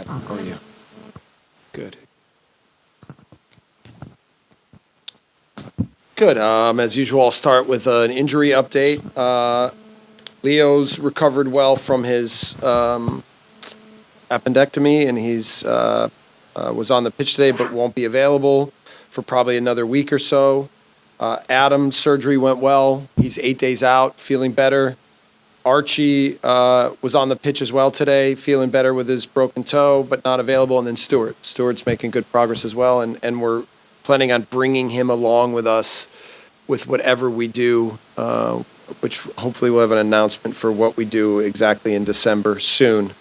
Adam. How are you? Good. Good. As usual, I'll start with an injury update. Leo's recovered well from his appendectomy, and he's was on the pitch today, but won't be available for probably another week or so. Adam's surgery went well. He's 8 days out, feeling better. Archie was on the pitch as well today, feeling better with his broken toe, but not available. And then Stuart's making good progress as well, and we're planning on bringing him along with us with whatever we do, which hopefully we'll have an announcement for what we do exactly in December soon.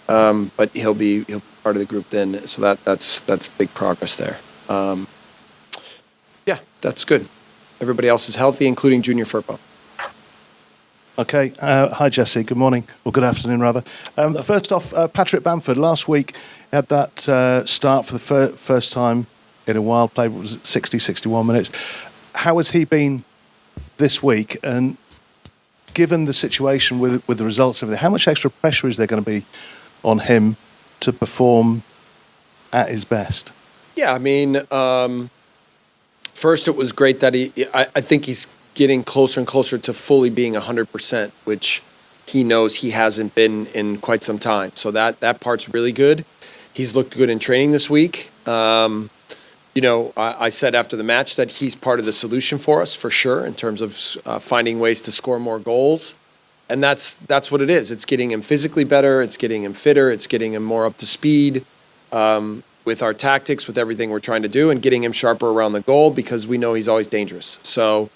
But he'll be part of the group then, so that's big progress there. Yeah, that's good. Everybody else is healthy, including Junior Firpo. Okay. Hi, Jesse. Good morning, or good afternoon, rather. First off, Patrick Bamford, last week had that start for the first time in a while, played, was it 60, 61 minutes. How has he been this week? And given the situation with the results of it, how much extra pressure is there going to be on him to perform at his best? Yeah, I mean, first it was great that I think he's getting closer and closer to fully being 100%, which he knows he hasn't been in quite some time. So that part's really good. He's looked good in training this week. I said after the match that he's part of the solution for us, for sure, in terms of finding ways to score more goals. And that's what it is. It's getting him physically better. It's getting him fitter. It's getting him more up to speed with our tactics, with everything we're trying to do, and getting him sharper around the goal because we know he's always dangerous. So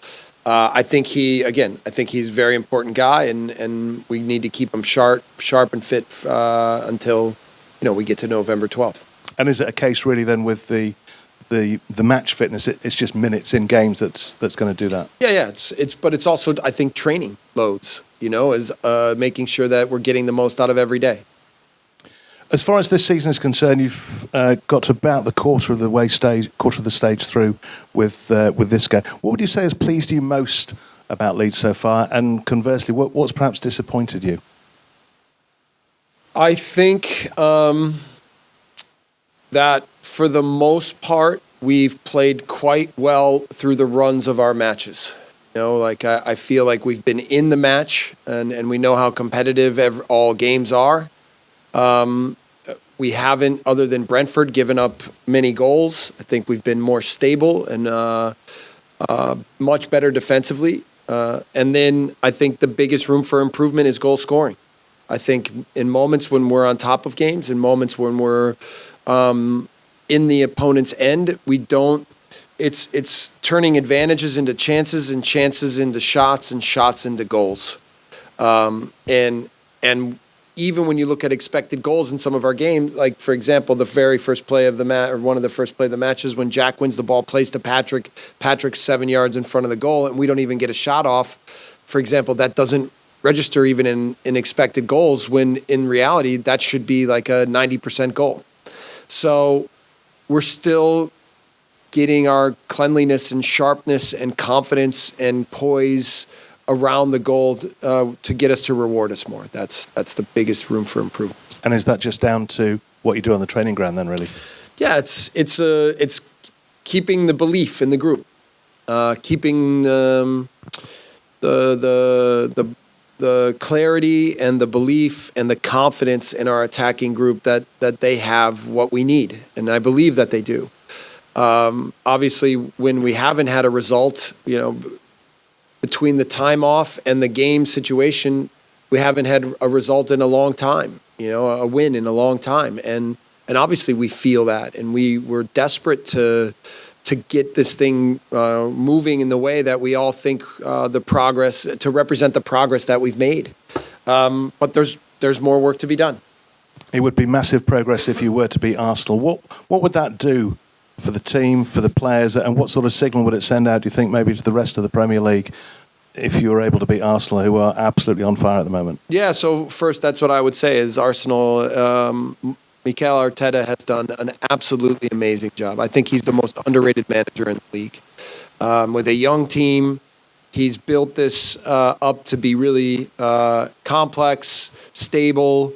I think he's a very important guy, and we need to keep him sharp and fit until we get to November 12th. And is it a case really then with the match fitness? It's just minutes in games that's going to do that. Yeah. But it's also, I think, training loads. Is making sure that we're getting the most out of every day. As far as this season is concerned, you've got to about the quarter of the stage through with this game. What would you say has pleased you most about Leeds so far? And conversely, what's perhaps disappointed you? I think that for the most part, we've played quite well through the runs of our matches. I feel like we've been in the match, and we know how competitive all games are. We haven't, other than Brentford, given up many goals. I think we've been more stable and much better defensively. And then I think the biggest room for improvement is goal scoring. I think in moments when we're on top of games, in moments when we're in the opponent's end, we don't. It's turning advantages into chances and chances into shots and shots into goals. And even when you look at expected goals in some of our games, like, for example, the very first play of the match, or one of the first play of the matches, when Jack wins the ball, plays to Patrick's 7 yards in front of the goal, and we don't even get a shot off, for example, that doesn't register even in expected goals, when in reality, that should be like a 90% goal. So we're still getting our cleanliness and sharpness and confidence and poise around the goal to get us to reward us more. That's the biggest room for improvement. And is that just down to what you do on the training ground then, really? Yeah, it's keeping the belief in the group, keeping the clarity and the belief and the confidence in our attacking group that they have what we need, and I believe that they do. Obviously, when we haven't had a result, between the time off and the game situation, we haven't had a result in a long time, a win in a long time. And obviously we feel that, and we're desperate to get this thing moving in the way that we all think to represent the progress that we've made. But there's more work to be done. It would be massive progress if you were to beat Arsenal. What would that do for the team, for the players, and what sort of signal would it send out, do you think, maybe to the rest of the Premier League, if you were able to beat Arsenal, who are absolutely on fire at the moment? Yeah, so first, that's what I would say is Arsenal, Mikel Arteta has done an absolutely amazing job. I think he's the most underrated manager in the league. With a young team, he's built this up to be really complex, stable,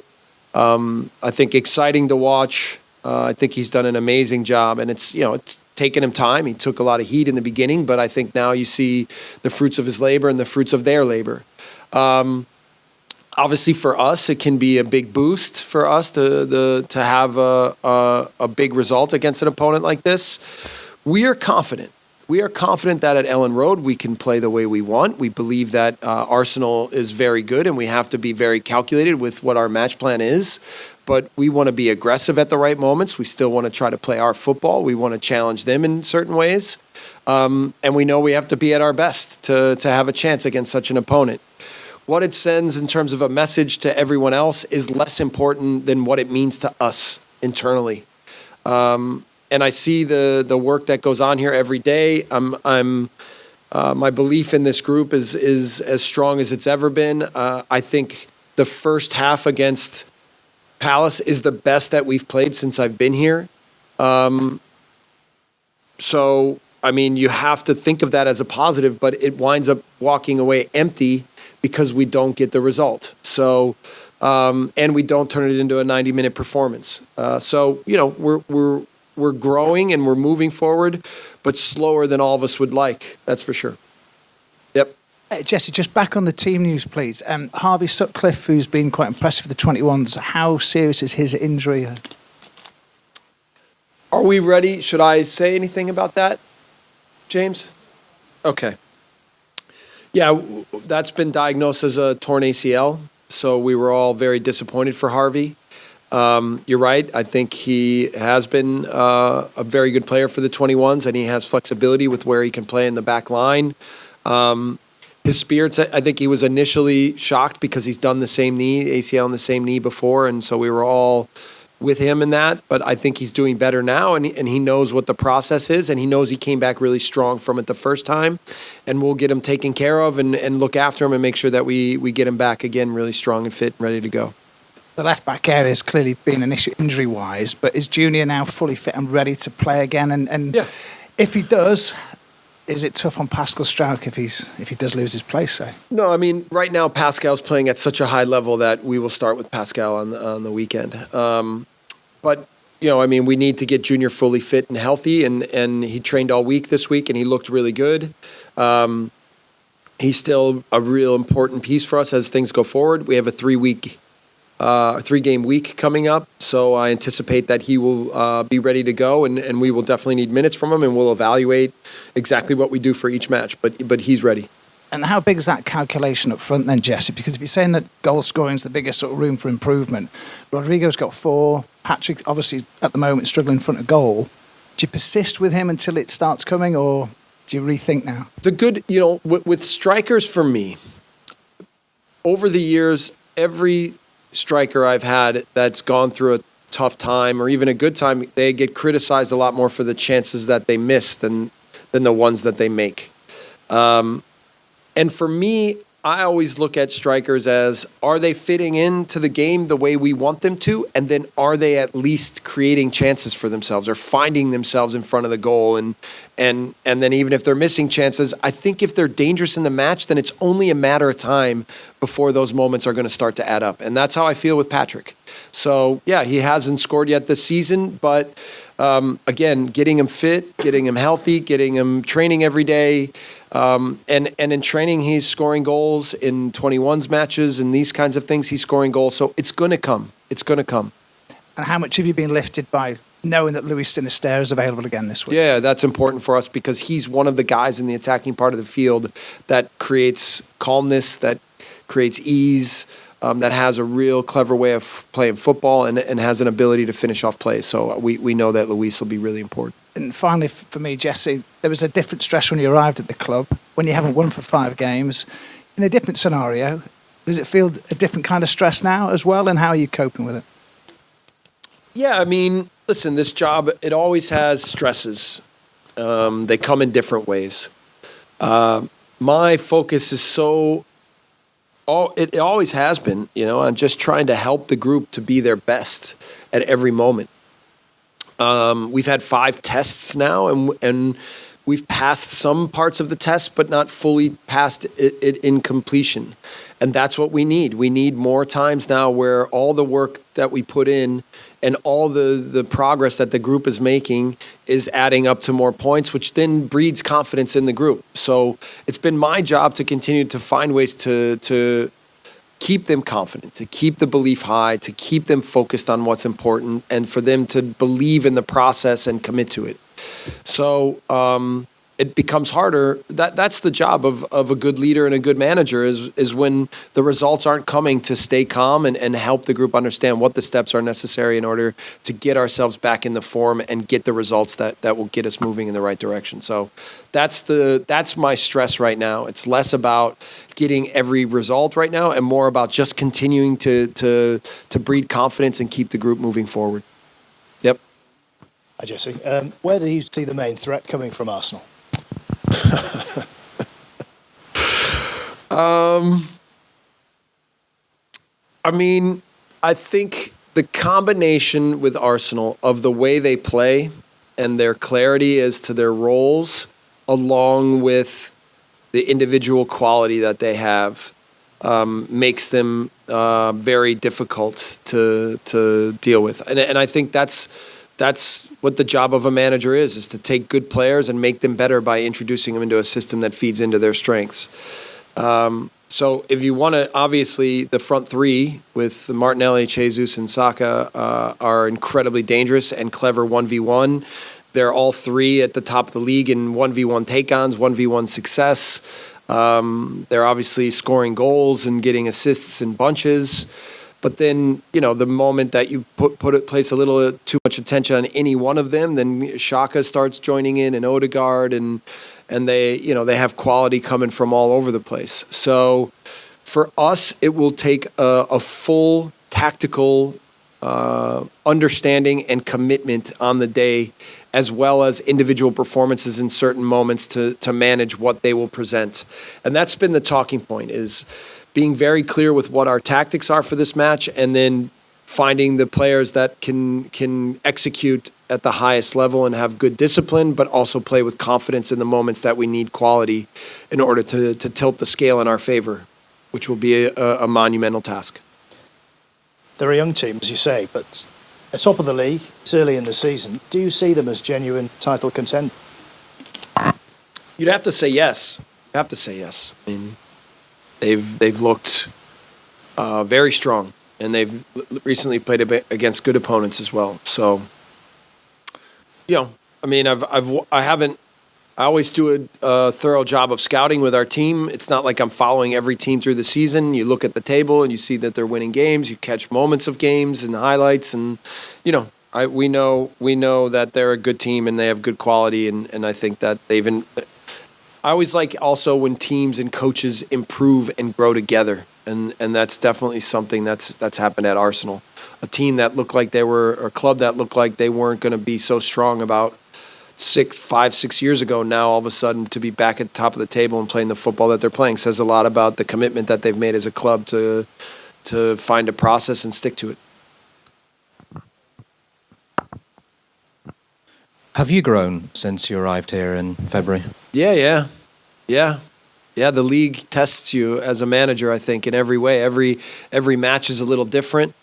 I think exciting to watch. I think he's done an amazing job, and it's taken him time. He took a lot of heat in the beginning, but I think now you see the fruits of his labor and the fruits of their labor. Obviously, for us, it can be a big boost for us to have a big result against an opponent like this. We are confident. We are confident that at Ellen Road we can play the way we want. We believe that Arsenal is very good, and we have to be very calculated with what our match plan is. But we want to be aggressive at the right moments. We still want to try to play our football. We want to challenge them in certain ways. And we know we have to be at our best to have a chance against such an opponent. What it sends in terms of a message to everyone else is less important than what it means to us internally. And I see the work that goes on here every day. My belief in this group is as strong as it's ever been. I think the first half against Palace is the best that we've played since I've been here. So, I mean, you have to think of that as a positive, but it winds up walking away empty because we don't get the result. So, and we don't turn it into a 90-minute performance. So, we're growing and we're moving forward, but slower than all of us would like. That's for sure. Yep. Jesse, just back on the team news, please. Harvey Sutcliffe, who's been quite impressive with the 21s, how serious is his injury? Are we ready? Should I say anything about that, James? Okay. Yeah, that's been diagnosed as a torn ACL, so we were all very disappointed for Harvey. You're right. I think he has been a very good player for the 21s, and he has flexibility with where he can play in the back line. His spirits, I think he was initially shocked because he's done the same knee, ACL on the same knee before, and so we were all with him in that. But I think he's doing better now, and he knows what the process is, and he knows he came back really strong from it the first time, and we'll get him taken care of and look after him and make sure that we get him back again really strong and fit and ready to go. The left-back area has clearly been an issue injury-wise, but is Junior now fully fit and ready to play again? And yeah. If he does, is it tough on Pascal Struijk if he does lose his place, say? No, I mean, right now Pascal's playing at such a high level that we will start with Pascal on the weekend. But, I mean, we need to get Junior fully fit and healthy, and he trained all week this week, and he looked really good. He's still a real important piece for us as things go forward. We have a 3-game week coming up, so I anticipate that he will be ready to go, and we will definitely need minutes from him, and we'll evaluate exactly what we do for each match, but he's ready. And how big is that calculation up front then, Jesse? Because if you're saying that goal scoring is the biggest sort of room for improvement, Rodrigo's got 4, Patrick obviously at the moment struggling in front of goal. Do you persist with him until it starts coming, or do you rethink now? The good, with strikers for me, over the years, every striker I've had that's gone through a tough time or even a good time, they get criticized a lot more for the chances that they miss than the ones that they make. And for me, I always look at strikers as, are they fitting into the game the way we want them to? And then are they at least creating chances for themselves or finding themselves in front of the goal? And then even if they're missing chances, I think if they're dangerous in the match, then it's only a matter of time before those moments are going to start to add up. And that's how I feel with Patrick. So, yeah, he hasn't scored yet this season, but again, getting him fit, getting him healthy, getting him training every day, and in training he's scoring goals in 21s matches and these kinds of things. He's scoring goals, so it's going to come. It's going to come. And how much have you been lifted by knowing that Luis Sinisterra is available again this week? Yeah, that's important for us because he's one of the guys in the attacking part of the field that creates calmness, that creates ease, that has a real clever way of playing football and has an ability to finish off plays. So we know that Luis will be really important. And finally, for me, Jesse, there was a different stress when you arrived at the club, when you haven't won for 5 games. In a different scenario, does it feel a different kind of stress now as well, and how are you coping with it? Yeah, I mean, listen, this job, it always has stresses. They come in different ways. My focus is it always has been, on just trying to help the group to be their best at every moment. We've had 5 tests now, and we've passed some parts of the test, but not fully passed it in completion. And that's what we need. We need more times now where all the work that we put in and all the progress that the group is making is adding up to more points, which then breeds confidence in the group. So it's been my job to continue to find ways to keep them confident, to keep the belief high, to keep them focused on what's important, and for them to believe in the process and commit to it. So it becomes harder. That's the job of a good leader and a good manager is when the results aren't coming, to stay calm and help the group understand what the steps are necessary in order to get ourselves back in the form and get the results that will get us moving in the right direction. So that's my stress right now. It's less about getting every result right now and more about just continuing to breed confidence and keep the group moving forward. Yep. Hi, Jesse. Where do you see the main threat coming from Arsenal? I think the combination with Arsenal of the way they play and their clarity as to their roles, along with the individual quality that they have, makes them very difficult to deal with. And I think that's what the job of a manager is to take good players and make them better by introducing them into a system that feeds into their strengths. So if you want to, obviously the front three with Martinelli, Jesus, and Saka are incredibly dangerous and clever 1v1. They're all three at the top of the league in 1v1 take-ons, 1v1 success. They're obviously scoring goals and getting assists in bunches. But then, the moment that you place a little too much attention on any one of them, then Xhaka starts joining in, and Odegaard, and they have quality coming from all over the place. So for us, it will take a full tactical understanding and commitment on the day, as well as individual performances in certain moments to manage what they will present. And that's been the talking point, is being very clear with what our tactics are for this match, and then finding the players that can execute at the highest level and have good discipline, but also play with confidence in the moments that we need quality in order to tilt the scale in our favor, which will be a monumental task. They're a young team, as you say, but at top of the league, it's early in the season. Do you see them as genuine title contenders? You'd have to say yes. I mean, they've looked very strong, and they've recently played a bit against good opponents as well. So, I always do a thorough job of scouting with our team. It's not like I'm following every team through the season. You look at the table and you see that they're winning games. You catch moments of games and highlights, and we know that they're a good team and they have good quality, and I think that I always like also when teams and coaches improve and grow together, and that's definitely something that's happened at Arsenal. A team that looked like a club that looked like they weren't going to be so strong about 5-6 years ago, now all of a sudden to be back at the top of the table and playing the football that they're playing says a lot about the commitment that they've made as a club to find a process and stick to it. Have you grown since you arrived here in February? Yeah. The league tests you as a manager, I think, in every way. Every match is a little different.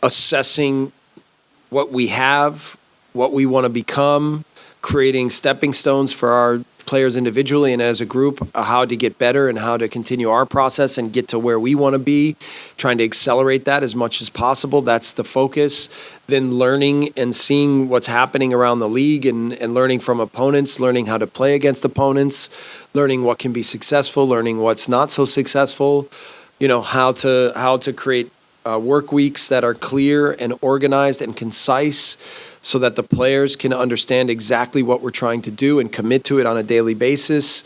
Assessing what we have, what we want to become, creating stepping stones for our players individually and as a group, how to get better and how to continue our process and get to where we want to be, trying to accelerate that as much as possible. That's the focus. Then learning and seeing what's happening around the league and learning from opponents, learning how to play against opponents, learning what can be successful, learning what's not so successful, how to create work weeks that are clear and organized and concise so that the players can understand exactly what we're trying to do and commit to it on a daily basis.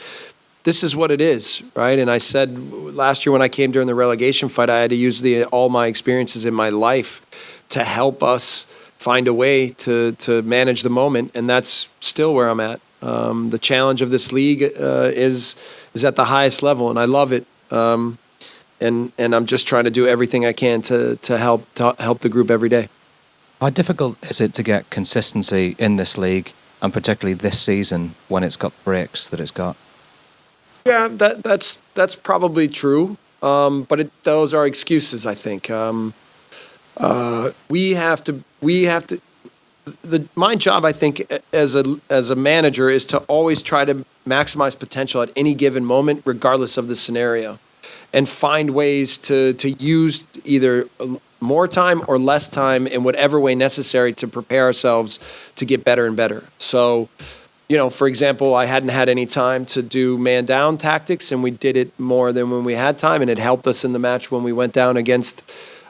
This is what it is, right? And I said last year when I came during the relegation fight, I had to use all my experiences in my life to help us find a way to manage the moment, and that's still where I'm at. The challenge of this league is at the highest level, and I love it. And I'm just trying to do everything I can to help the group every day. How difficult is it to get consistency in this league, and particularly this season when it's got breaks that it's got? Yeah, that's probably true. But those are excuses, I think. My job, I think, as a manager, is to always try to maximize potential at any given moment, regardless of the scenario, and find ways to use either more time or less time in whatever way necessary to prepare ourselves to get better and better. So, for example, I hadn't had any time to do man down tactics, and we did it more than when we had time, and it helped us in the match when we went down against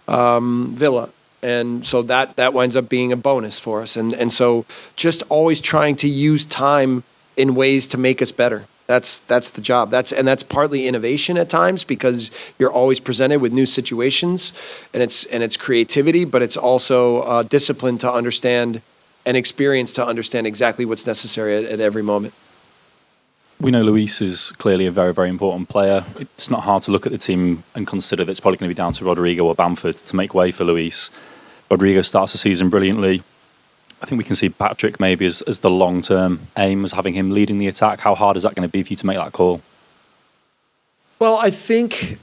Villa. And so that winds up being a bonus for us. And so just always trying to use time in ways to make us better. That's the job. That's partly innovation at times, because you're always presented with new situations, and it's creativity, but it's also discipline to understand and experience to understand exactly what's necessary at every moment. We know Luis is clearly a very, very important player. It's not hard to look at the team and consider that it's probably going to be down to Rodrigo or Bamford to make way for Luis. Rodrigo starts the season brilliantly. I think we can see Patrick maybe as the long-term aim, as having him leading the attack. How hard is that going to be for you to make that call? Well, I think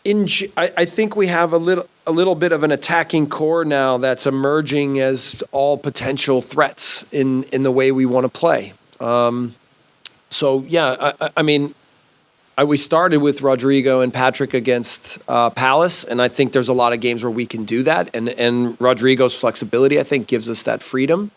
we have a little bit of an attacking core now that's emerging as all potential threats in the way we want to play. So yeah, we started with Rodrigo and Patrick against Palace, and I think there's a lot of games where we can do that, and Rodrigo's flexibility, I think, gives us that freedom.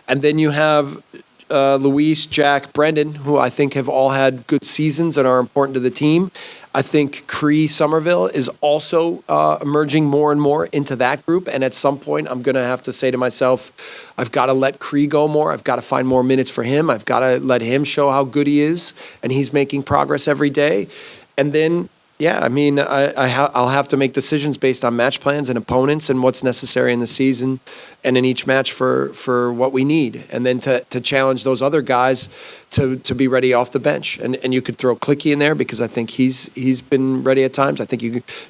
And then you have Luis, Jack, Brendan, who I think have all had good seasons and are important to the team. I think Cree Somerville is also emerging more and more into that group. And at some point, I'm going to have to say to myself, I've got to let Cree go more. I've got to find more minutes for him. I've got to let him show how good he is. And he's making progress every day. And then, I'll have to make decisions based on match plans and opponents and what's necessary in the season and in each match for what we need. And then to challenge those other guys to be ready off the bench. And you could throw Clicky in there, because I think he's been ready at times. I think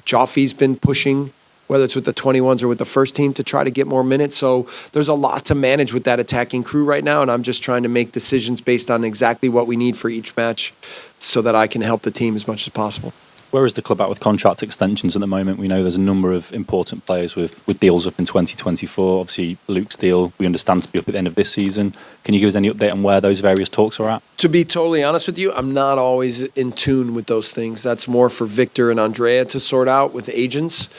Joffy's been pushing, whether it's with the 21s or with the first team, to try to get more minutes. So there's a lot to manage with that attacking crew right now, and I'm just trying to make decisions based on exactly what we need for each match so that I can help the team as much as possible. Where is the club at with contract extensions at the moment? We know there's a number of important players with deals up in 2024. Obviously, Luke's deal, we understand, to be up at the end of this season. Can you give us any update on where those various talks are at? To be totally honest with you, I'm not always in tune with those things. That's more for Victor and Andrea to sort out with agents.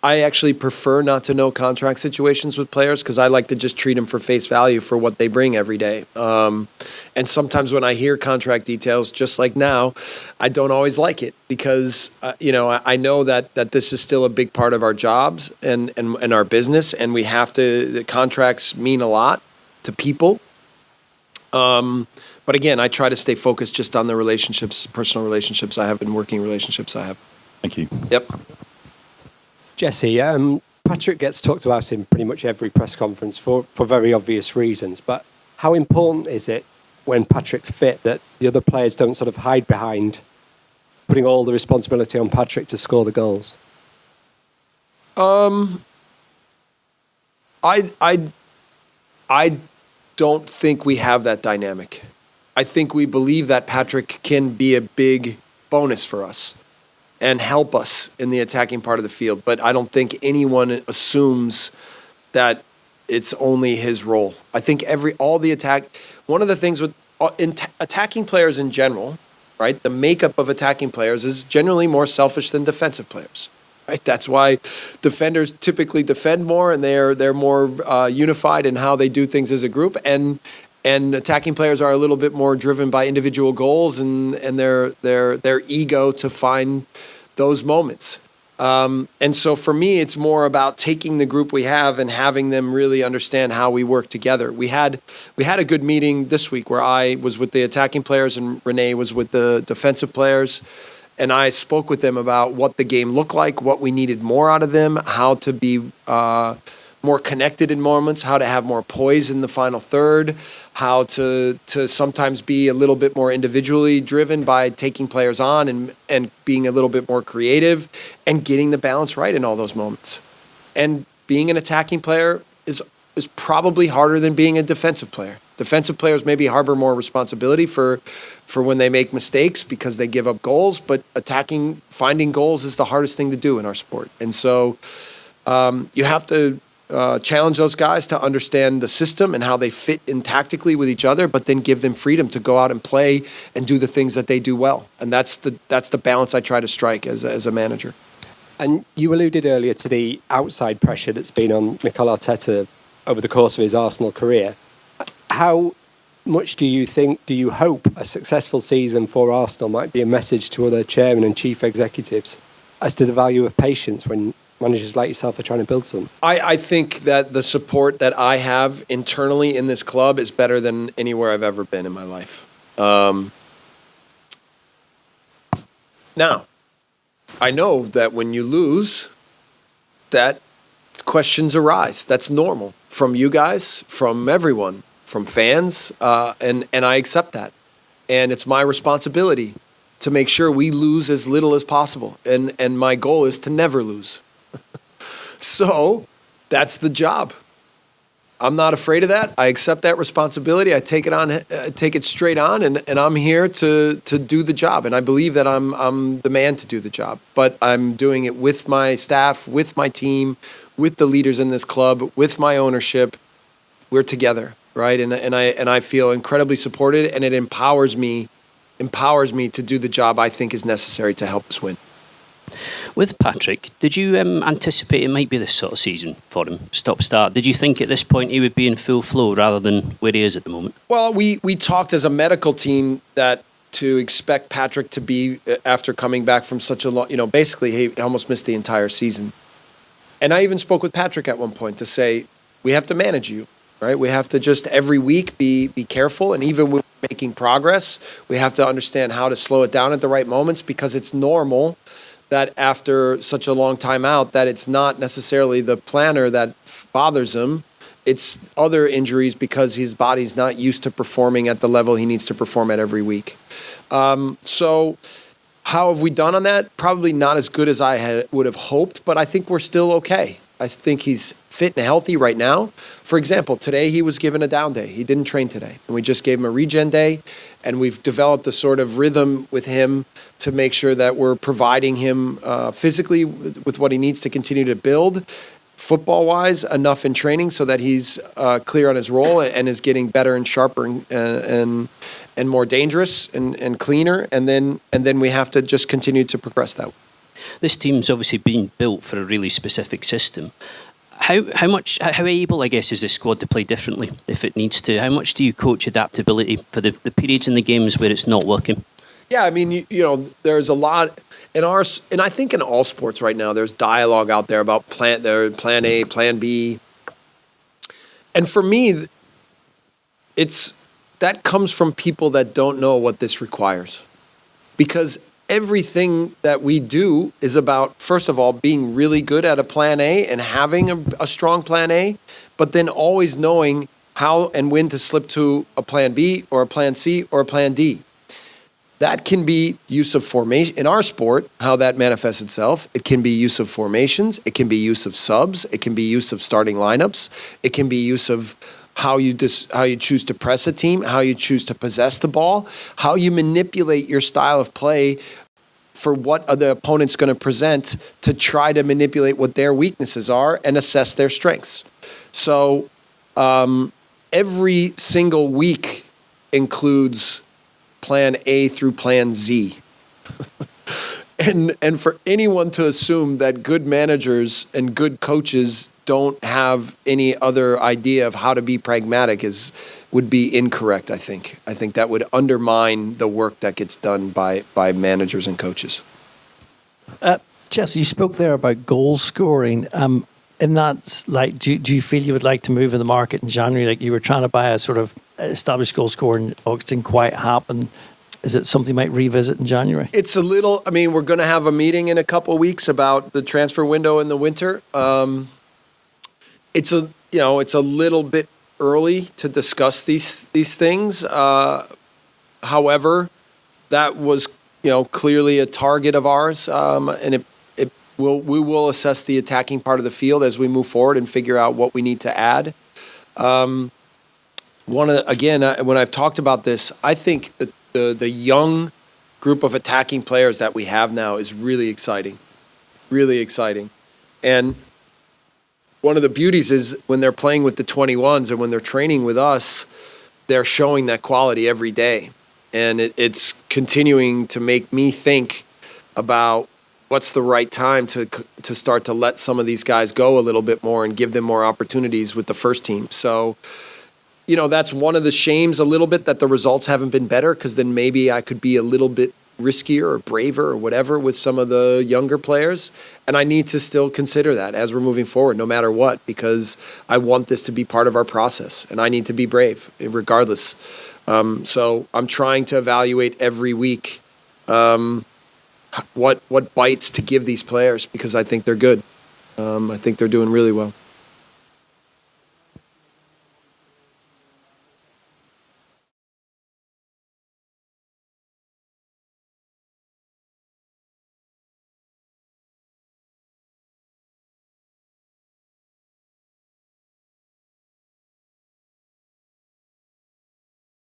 I actually prefer not to know contract situations with players, because I like to just treat them for face value for what they bring every day. And sometimes when I hear contract details, just like now, I don't always like it, because I know that this is still a big part of our jobs and our business, and the contracts mean a lot to people. But again, I try to stay focused just on the relationships, personal relationships I have and working relationships I have. Thank you. Yep. Jesse, Patrick gets talked about in pretty much every press conference for very obvious reasons, but how important is it when Patrick's fit that the other players don't sort of hide behind putting all the responsibility on Patrick to score the goals? I don't think we have that dynamic. I think we believe that Patrick can be a big bonus for us and help us in the attacking part of the field. But I don't think anyone assumes that it's only his role. I think one of the things with attacking players in general, right, the makeup of attacking players is generally more selfish than defensive players. Right? That's why defenders typically defend more, and they're more unified in how they do things as a group. And attacking players are a little bit more driven by individual goals and their ego to find those moments. And so for me, it's more about taking the group we have and having them really understand how we work together. We had a good meeting this week where I was with the attacking players and Renee was with the defensive players. And I spoke with them about what the game looked like, what we needed more out of them, how to be more connected in moments, how to have more poise in the final third, how to sometimes be a little bit more individually driven by taking players on and being a little bit more creative and getting the balance right in all those moments. And being an attacking player is is probably harder than being a defensive player. Defensive players maybe harbor more responsibility for when they make mistakes because they give up goals, but finding goals is the hardest thing to do in our sport. And so you have to challenge those guys to understand the system and how they fit in tactically with each other, but then give them freedom to go out and play and do the things that they do well. And that's the balance I try to strike as a manager. And you alluded earlier to the outside pressure that's been on Mikel Arteta over the course of his Arsenal career. How much do you hope a successful season for Arsenal might be a message to other chairmen and chief executives as to the value of patience when managers like yourself are trying to build some? I think that the support that I have internally in this club is better than anywhere I've ever been in my life. Now, I know that when you lose, that questions arise. That's normal from you guys, from everyone, from fans, and I accept that. And it's my responsibility to make sure we lose as little as possible. And my goal is to never lose. So that's the job. I'm not afraid of that. I accept that responsibility. I take it straight on, and I'm here to do the job. And I believe that I'm the man to do the job. But I'm doing it with my staff, with my team, with the leaders in this club, with my ownership. We're together, right? And I feel incredibly supported, and it empowers me to do the job I think is necessary to help us win. With Patrick, did you anticipate it might be this sort of season for him, stop-start? Did you think at this point he would be in full flow rather than where he is at the moment? Well, we talked as a medical team that to expect Patrick to be, after coming back from such a long, basically he almost missed the entire season. And I even spoke with Patrick at one point to say, we have to manage you, right? We have to just every week be careful, and even with making progress, we have to understand how to slow it down at the right moments, because it's normal that after such a long time out, that it's not necessarily the planner that bothers him. It's other injuries because his body's not used to performing at the level he needs to perform at every week. So how have we done on that? Probably not as good as I would have hoped, but I think we're still okay. I think he's fit and healthy right now. For example, today he was given a down day. He didn't train today. And we just gave him a regen day. And we've developed a sort of rhythm with him to make sure that we're providing him physically with what he needs to continue to build. Football-wise, enough in training so that he's clear on his role and is getting better and sharper and more dangerous and cleaner. And then we have to just continue to progress that way. This team's obviously been built for a really specific system. How able, I guess, is this squad to play differently if it needs to? How much do you coach adaptability for the periods in the games where it's not working? Yeah, I mean, there's a lot in and I think in all sports right now, there's dialogue out there about plan A, plan B. And for me, that comes from people that don't know what this requires. Because everything that we do is about, first of all, being really good at a plan A and having a strong plan A, but then always knowing how and when to slip to a plan B or a plan C or a plan D. That can be use of formation. In our sport, how that manifests itself, it can be use of formations, it can be use of subs, it can be use of starting lineups, it can be use of how you choose to press a team, how you choose to possess the ball, how you manipulate your style of play for what the opponent's going to present to try to manipulate what their weaknesses are and assess their strengths. So every single week includes plan A through plan Z. And for anyone to assume that good managers and good coaches don't have any other idea of how to be pragmatic would be incorrect, I think. I think that would undermine the work that gets done by managers and coaches. Jesse, you spoke there about goal scoring. And that's like, do you feel you would like to move in the market in January? Like you were trying to buy a sort of established goal scorer and it didn't quite happen. Is it something you might revisit in January? It's a little, we're going to have a meeting in a couple of weeks about the transfer window in the winter. It's a little bit early to discuss these things. However, that was, clearly a target of ours. And we will assess the attacking part of the field as we move forward and figure out what we need to add. When I've talked about this, I think that the young group of attacking players that we have now is really exciting. Really exciting. And one of the beauties is when they're playing with the 21s and when they're training with us, they're showing that quality every day. And it's continuing to make me think about what's the right time to start to let some of these guys go a little bit more and give them more opportunities with the first team. So, that's one of the shames a little bit that the results haven't been better, because then maybe I could be a little bit riskier or braver or whatever with some of the younger players. And I need to still consider that as we're moving forward, no matter what, because I want this to be part of our process and I need to be brave regardless. So I'm trying to evaluate every week what bites to give these players, because I think they're good. I think they're doing really well.